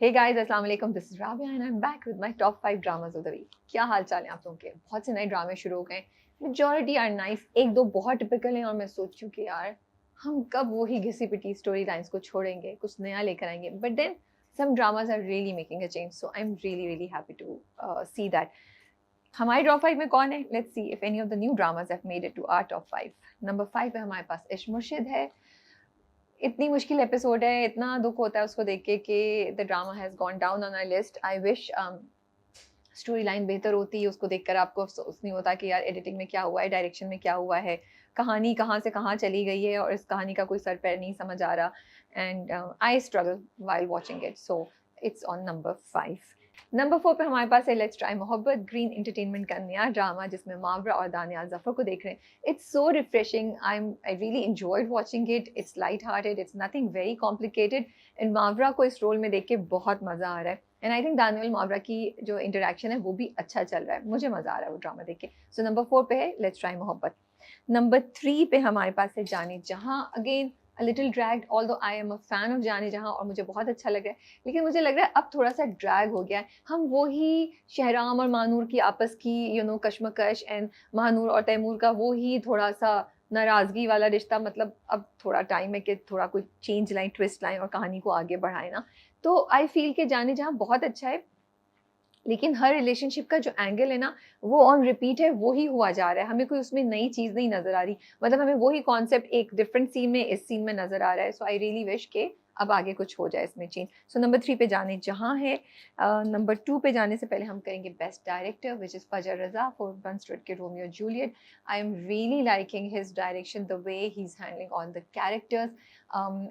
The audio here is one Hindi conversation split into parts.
हे गाइस, अस्सलाम वालेकुम। This is Rabia and I am back with my top 5 dramas of the week. क्या हाल चाल है आप लोगों के? बहुत से नए ड्रामे शुरू हो गए। मेजॉरिटी आर नाइस, एक दो बहुत टिपिकल हैं और मैं सोच रही हूँ कि यार हम कब वही घिसी पिटी स्टोरी लाइंस को छोड़ेंगे, कुछ नया लेकर आएंगे। But then some dramas are really making a change, so I am really really happy to see that. हमारे टॉप 5 में कौन है? Let's see if any of the new dramas have made it to our top 5। Number 5 पे हमारे पास इश्क मुर्शिद है। इतनी मुश्किल एपिसोड है, इतना दुख होता है उसको देख के कि the drama has gone down on our list. I wish storyline बेहतर होती है, उसको देखकर आपको अफसोस नहीं होता कि यार एडिटिंग में क्या हुआ है, डायरेक्शन में क्या हुआ है, कहानी कहाँ से कहाँ चली गई है और इस कहानी का कोई सर पैर नहीं समझ आ रहा। And I struggle while watching it, so it's on number 5। Number 4 पे हमारे पास है लेट्स ट्राई मोहब्बत, ग्रीन एंटरटेनमेंट का नया ड्रामा जिसमें मावरा और दानियाल जफर को देख रहे हैं। It's so refreshing, I really enjoyed watching it. It's light hearted, it's nothing very complicated and Mawra को इस रोल में देख के बहुत मजा आ रहा है। एंड आई थिंक दानियल मावरा की जो इंटरेक्शन है वो भी अच्छा चल रहा है, मुझे मजा आ रहा है वो ड्रामा देख के। सो नंबर 4 पे है लेट्स ट्राई मोहब्बत। नंबर 3 पे हमारे पास है जाने जहां। Again a little dragged, although I am a fan of जाने जहां और मुझे बहुत अच्छा लग रहा है, लेकिन मुझे लग रहा है अब थोड़ा सा ड्रैग हो गया है। हम वही शहराम और महानूर की आपस की कश्मकश एंड महानूर और तैमूर का वो ही थोड़ा सा नाराजगी वाला रिश्ता, मतलब अब थोड़ा टाइम है कि थोड़ा कोई चेंज लाएं, ट्विस्ट लाएं और कहानी को आगे बढ़ाएं ना। तो आई फील के जाने जहां बहुत अच्छा है, लेकिन हर रिलेशनशिप का जो एंगल है ना वो ऑन रिपीट है, वो ही हुआ जा रहा है। हमें कोई उसमें नई चीज़ नहीं नज़र आ रही, मतलब हमें वही कॉन्सेप्ट एक डिफरेंट सीन में इस सीन में नज़र आ रहा है। सो आई रियली विश के अब आगे कुछ हो जाए इसमें चेंज। सो नंबर 3 पे जाने जहाँ है। नंबर 2 पे जाने से पहले हम करेंगे बेस्ट डायरेक्टर विच इज़ फजर रजा फॉर बन स्टूड के Romeo Juliet. I am really liking his direction, the way he is handling on the characters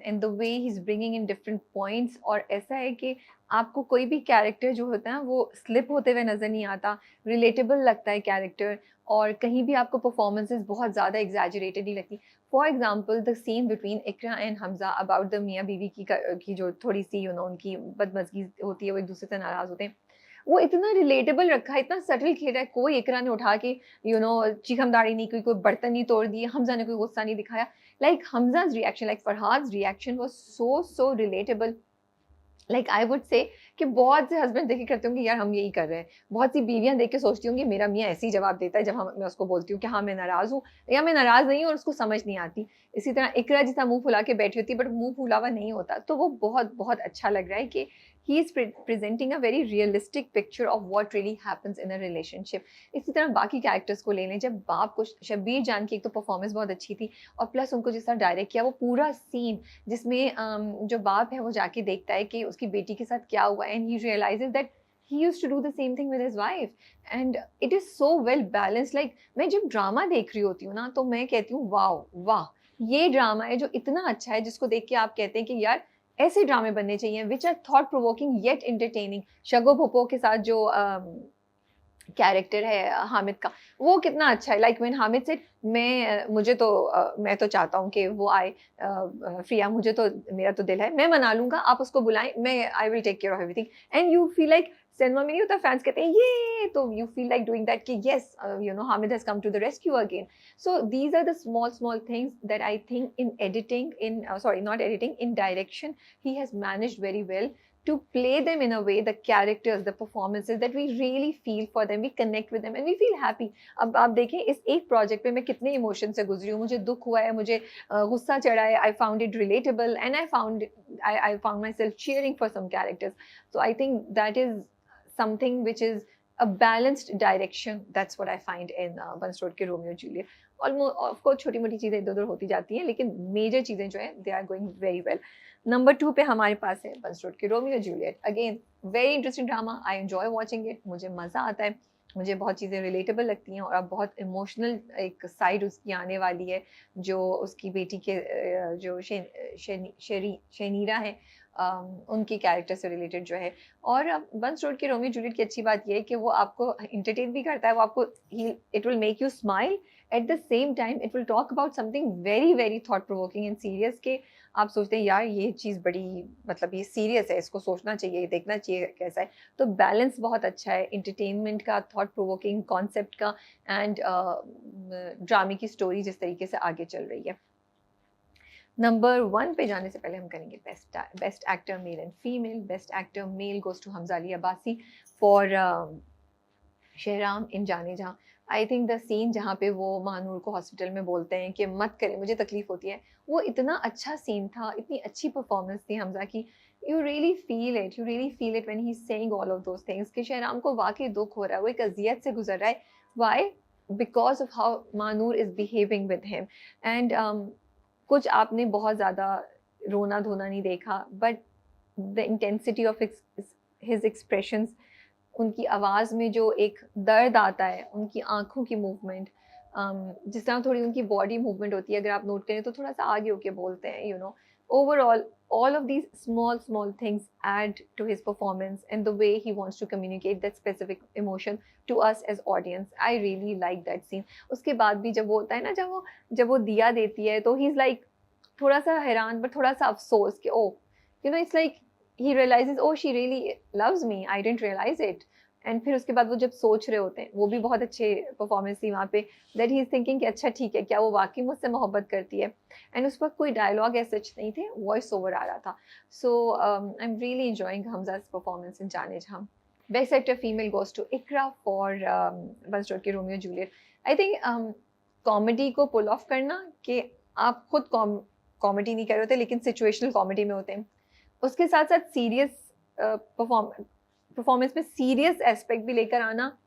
and the way he is bringing in different points. और ऐसा है कि आपको कोई भी कैरेक्टर जो होता है वो स्लिप होते हुए नज़र नहीं आता, रिलेटेबल लगता है कैरेक्टर। और कहीं भी आपको परफॉर्मेंसेस बहुत ज़्यादा एग्जैजरेटेड नहीं लगती। For example the scene between Iqra and Hamza about the मियाँ बीवी की जो थोड़ी सी उनकी बदमज़गी होती है, वो एक दूसरे से नाराज़ होते हैं। वो इतना रिलेटेबल रखा है, इतना सटल खेला है। कोई इकरा ने उठा के चीखमदाड़ी नहीं की, कोई बर्तन नहीं तोड़ दिए, हमजा ने कोई गुस्सा नहीं दिखाया। Like Hamza's reaction, like Farhad reaction was so so relatable. Like I would say कि बहुत से हस्बैंड देखे करते होंगे यार हम यही कर रहे हैं। बहुत सी बीवियां देख के सोचती होंगी मेरा मियाँ ऐसे ही जवाब देता है जब मैं उसको बोलती हूँ कि हाँ मैं नाराज हूँ या मैं नाराज नहीं हूँ और उसको समझ नहीं आती। इसी तरह इकरा जितना मुंह फुला के बैठी होती है बट मुंह फुला हुआ नहीं होता, तो वो बहुत बहुत अच्छा लग रहा है कि he is presenting a very realistic picture of what really happens in a relationship. इसी तरह बाकी कैरेक्टर्स को ले लें, जब बाप को शब्बीर जान की एक तो परफॉर्मेंस बहुत अच्छी थी और प्लस उनको जिस तरह डायरेक्ट किया, वो पूरा सीन जिसमें जो बाप है वो जाके देखता है कि उसकी बेटी के साथ क्या हुआ and he realises that he used to do the same thing with his wife and it is so well balanced. Like मैं जब ड्रामा देख रही होती हूँ ना तो मैं कहती हूँ वाह वाह, ये ड्रामा है जो इतना अच्छा है जिसको देख के आप कहते हैं कि यार ऐसे ड्रामे बनने चाहिए which are thought provoking yet entertaining. शगो भोपो के साथ जो कैरेक्टर है हामिद का, वो कितना अच्छा है। लाइक मैन हामिद से मैं तो चाहता हूँ कि वो आए। प्रिया मुझे तो, मेरा तो दिल है, मैं मना लूंगा, आप उसको बुलाएं, मैं I will take care of everything. And you feel like cinema में नहीं होता फैंस कहते हैं ये, तो you feel like doing that कि yes Hamid has come to the rescue again. So these are the small small things that I think in editing, in sorry not editing, in direction he has managed very well to play them in a way, the characters, the performances, that we really feel for them, we connect with them and we feel happy. अब आप देखें इस एक प्रोजेक्ट पे मैं कितने इमोशन से गुजरी हूँ, मुझे दुख हुआ है, मुझे गुस्सा चढ़ा है, I found it relatable and I found my self cheering for some characters. So I think that is something which is a balanced direction. That's what I find in One Road के Romeo Juliet. Almost of course छोटी मोटी चीज़ें इधर उधर होती जाती हैं, लेकिन मेजर चीज़ें जो हैं they are going very well. Number 2 पे हमारे पास है बंस रोड के Romeo Juliet. Again very interesting drama, I enjoy watching it, मुझे मज़ा आता है, मुझे बहुत चीज़ें रिलेटेबल लगती हैं और अब बहुत इमोशनल एक साइड उसकी आने वाली है, जो उसकी बेटी के जो शेनीरा है, उनके कैरेक्टर से रिलेटेड जो है। और बंस रोड के रोमियो जूलियट की अच्छी बात यह है कि वो आपको इंटरटेन भी करता है, वो आपको it will make you smile, at the same time it will talk about something very very thought provoking and serious के आप सोचते हैं यार ये चीज़ बड़ी, मतलब ये सीरियस है, इसको सोचना चाहिए, देखना चाहिए कैसा है। तो बैलेंस बहुत अच्छा है इंटरटेनमेंट का, थॉट प्रोवोकिंग कॉन्सेप्ट का एंड ड्रामे की स्टोरी जिस तरीके से आगे चल रही है। नंबर 1 पे जाने से पहले हम करेंगे best actor male and female. Best actor male goes to Hamza Ali Abbasi for Sheheram in Jaane Jahan. I think the scene जहाँ पे वो महानूर को हॉस्पिटल में बोलते हैं कि मत करें, मुझे तकलीफ होती है, वो इतना अच्छा सीन था, इतनी अच्छी परफॉर्मेंस थी हमजा की. You really feel it when he is saying all of those things कि शेहराम को वाकई दुख हो रहा है, वो एक अजियत से गुजर रहा है. Why? Because of how Mahnoor is behaving with him. And कुछ आपने बहुत ज़्यादा रोना धोना नहीं देखा, but the intensity of his expressions, उनकी आवाज़ में जो एक दर्द आता है, उनकी आँखों की मूवमेंट, जिस तरह थोड़ी उनकी बॉडी मूवमेंट होती है, अगर आप नोट करें तो थोड़ा-सा आगे होके बोलते हैं, you know. Overall, all of these small things add to his performance and the way he wants to communicate that specific emotion to us as audience. I really like that scene. उसके बाद भी जब वो होता है ना, जब वो दिया देती है, तो he's like थोड़ा-सा हैरान but थोड़ा-सा अफ़सोस कि ओह! You know, it's like he realizes, oh, she really loves me, I didn't realize it. And फिर उसके बाद वो जब सोच रहे होते हैं, वो भी बहुत अच्छे परफॉर्मेंस थी वहाँ पे, दैट ही इज़ थिंकिंग कि अच्छा ठीक है, क्या वो वाक़ई मुझसे मोहब्बत करती है? एंड उस वक़्त कोई डायलॉग ऐसा सच नहीं थे, वॉइस ओवर आ रहा था. So I am really enjoying Hamza's performance in Jaane Jahan. Best actor female goes to Iqra for बस के Romeo Juliet. I think comedy को पुल ऑफ करना, कि आप खुद कॉमेडी नहीं कर रहे होते लेकिन सिचुएशनल कॉमेडी में होते हैं, उसके साथ-साथ सीरियस परफॉर्मेंस में सीरियस एस्पेक्ट भी लेकर आना,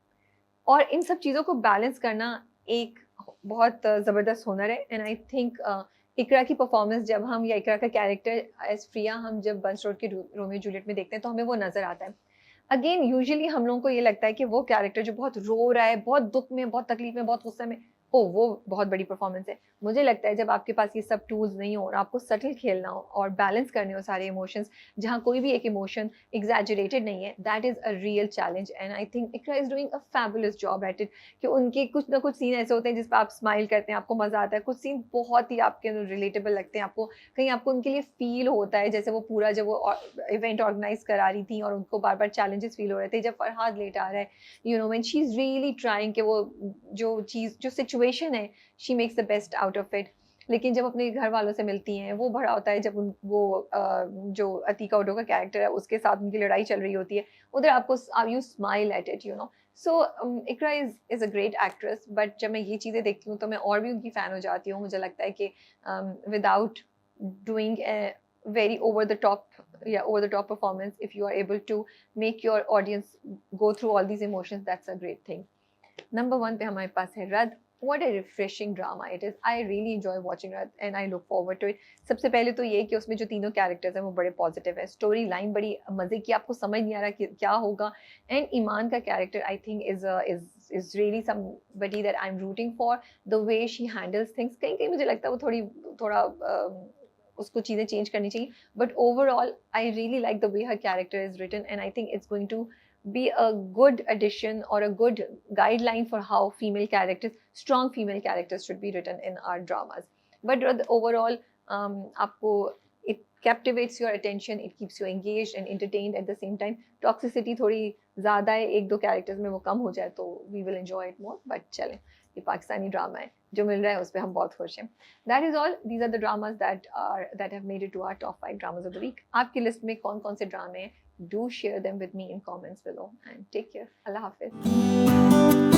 और इन सब चीज़ों को बैलेंस करना एक बहुत ज़बरदस्त हुनर है. एंड आई थिंक इकरा की परफॉर्मेंस जब हम, या इकरा का कैरेक्टर एज प्रिया हम जब बंस रोड के रोमियो जूलियट में देखते हैं, तो हमें वो नज़र आता है. अगेन यूजुअली हम लोगों को ये लगता है कि वो कैरेक्टर जो बहुत रो रहा है, बहुत दुःख में, बहुत तकलीफ में, बहुत गुस्से में, ओह! वो बहुत बड़ी परफॉर्मेंस है. मुझे लगता है जब आपके पास ये सब टूल्स नहीं हो और आपको सटल खेलना हो और बैलेंस करने हो सारे इमोशंस, जहाँ कोई भी एक इमोशन एग्जैजरेटेड नहीं है, that is a real challenge. And I think Iqra is doing a fabulous job at it. कि उनके कुछ ना कुछ सीन ऐसे होते हैं जिस पे आप स्माइल करते हैं, आपको मज़ा आता है. कुछ सीन बहुत ही आपके रिलेटेबल लगते हैं, आपको कहीं आपको उनके लिए फ़ील होता है, जैसे वो पूरा जब वो इवेंट ऑर्गेनाइज़ करा रही थी और उनको बार-बार चैलेंजेस फ़ील हो रहे थे, जब फरहाद लेट आ रहा है, you know, when she is really trying कि वो जो सिचुएशन है, she makes the best out of it. लेकिन जब अपने घर वालों से मिलती हैं, वो बड़ा होता है जब जो अतीका उडो का कैरेक्टर है, उसके साथ उनकी लड़ाई चल रही होती है, उधर आपको you smile at it, you know. So Iqra is a great actress, but जब मैं ये चीज़ें देखती हूँ तो मैं और भी उनकी फ़ैन हो जाती हूँ. मुझे लगता है कि without doing very over the top performance, if you are able to make your audience go through all these emotions, that's a great thing. Number 1 पे हमारे पास है रद. What a refreshing drama it is. I really enjoy watching Rad and I look forward to it. सबसे पहले तो ये कि उसमें जो तीनों कैरेक्टर्स हैं वो बड़े पॉजिटिव है. स्टोरी लाइन बड़ी मज़े की, आपको समझ नहीं आ रहा कि क्या होगा. एंड ईमान का character I think is really somebody that I am rooting for. The way she handles things, कहीं कहीं मुझे लगता है वो थोड़ा उसको चीज़ें चेंज करनी चाहिए. But overall I really like the way her character is written, and I think it's going to be a good addition or a good guideline for how strong female characters should be written in our dramas. But overall, आपको it captivates your attention, it keeps you engaged and entertained at the same time. Toxicity थोड़ी ज़्यादा है, एक दो कैरेक्टर्स में वो कम हो जाए तो we will enjoy it more. But चलें, ये पाकिस्तानी ड्रामा है, जो मिल रहा है उस पर हम बहुत खुश हैं. That is all. These are the dramas that have made it to our top 5 dramas of the week. आपकी लिस्ट में कौन कौन से ड्रामे हैं? Do share them with me in comments below, and take care. Allah Hafiz.